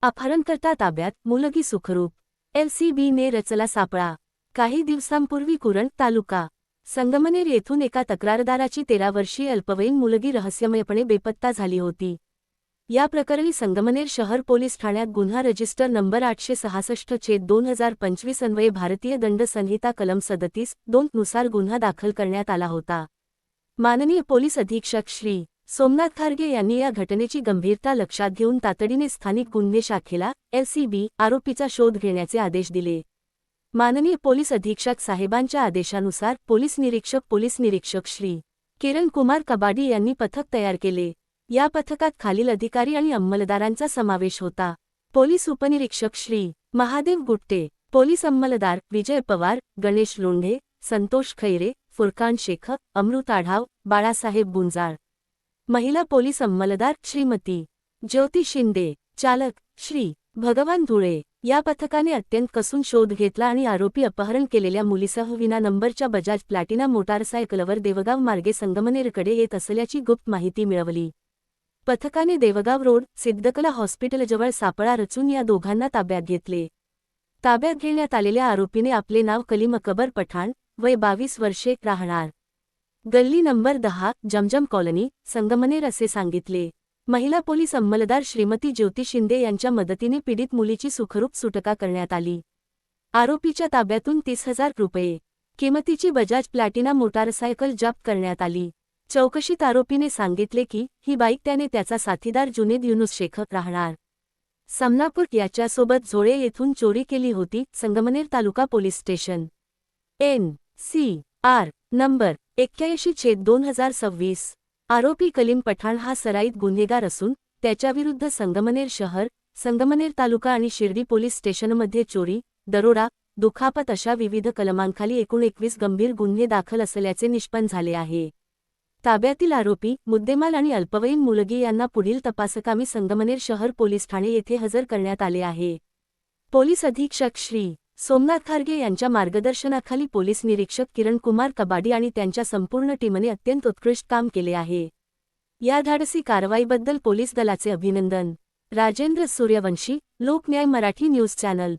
अपहरणकर्ता ताब्यात, मुलगी सुखरूप. LCBने रचला सापळा. काही दिवसांपूर्वी कुरण तालुका संगमनेर येथून एका तक्रारदाराची 13 वर्षीय अल्पवयीन मुलगी रहस्यमयपणे बेपत्ता झाली होती. या प्रकरणी संगमनेर शहर पोलीस ठाण्यात गुन्हा रजिस्टर नंबर 866/2025 अन्वये भारतीय दंड संहिता कलम 37(2) नुसार गुन्हा दाखल करण्यात आला होता. माननीय पोलीस अधीक्षक श्री. सोमनाथ खारगे यांनी या घटनेची गंभीरता लक्षात घेऊन तातडीने स्थानिक गुन्हे शाखेला LCB आरोपीचा शोध घेण्याचे आदेश दिले. माननीय पोलीस अधीक्षक साहेबांच्या आदेशानुसार पोलीस निरीक्षक श्री. किरण कुमार कबाडी यांनी पथक तयार केले. या पथकात खालील अधिकारी आणि अंमलदारांचा समावेश होता. पोलीस उपनिरीक्षक श्री. महादेव गुट्टे, पोलीस अंमलदार विजय पवार, गणेश लोंढे, संतोष खैरे, फुरकान शेख, अमृत आढाव, बाळासाहेब गुंजाळ. महिला पोलीस अंमलदार श्रीमती ज्योती शिंदे, चालक श्री. भगवान धुळे. या पथकाने अत्यंत कसून शोध घेतला आणि आरोपी अपहरण केलेल्या मुलीसह विना नंबरच्या बजाज प्लॅटिना मोटारसायकलवर देवगाव मार्गे संगमनेरकडे येत असल्याची गुप्त माहिती मिळवली. पथकाने देवगाव रोड, सिद्धकला हॉस्पिटलजवळ सापळा रचून या दोघांना ताब्यात घेतले. ताब्यात घेण्यात आलेल्या आरोपीने आपले नाव कलीम अकबर पठाण, वय 22 वर्षे, राहणार गल्ली नंबर 10, जमजम कॉलनी, संगमनेर असे सांगितले. महिला पोलीस अंमलदार श्रीमती ज्योती शिंदे यांच्या मदतीने पीडित मुलीची सुखरूप सुटका करण्यात आली. आरोपीच्या ताब्यातून 30,000 रुपये किमतीची बजाज प्लॅटिना मोटारसायकल जप्त करण्यात आली. चौकशीत आरोपीने सांगितले की ही बाईक त्याने त्याचा साथीदार जुनेद युनुस शेख, राहणार समनापूर याच्यासोबत झोळे येथून चोरी केली होती. संगमनेर तालुका पोलीस स्टेशन NCR नंबर 81/2026. आरोपी कलीम पठाण हा सराईत गुन्हेगार असून त्याच्याविरुद्ध संगमनेर शहर, संगमनेर तालुका आणि शिर्डी पोलीस स्टेशनमध्ये चोरी, दरोडा, दुखापत अशा विविध कलमांखाली एकूण 21 गंभीर गुन्हे दाखल असल्याचे निष्पन्न झाले आहे. ताब्यातील आरोपी, मुद्देमाल आणि अल्पवयीन मुलगी यांना पुढील तपासकामी संगमनेर शहर पोलीस ठाणे येथे हजर करण्यात आले आहे. पोलीस अधीक्षक श्री. सोमनाथ खारगे यांच्या मार्गदर्शनाखाली पोलीस निरीक्षक किरण कुमार कबाडी आणि त्यांच्या संपूर्ण टीमने अत्यंत उत्कृष्ट काम केले आहे. या धाडसी कारवाईबद्दल पोलीस दलाचे अभिनंदन. Rajendra Suryavanshi, Loknyay Marathi news channel.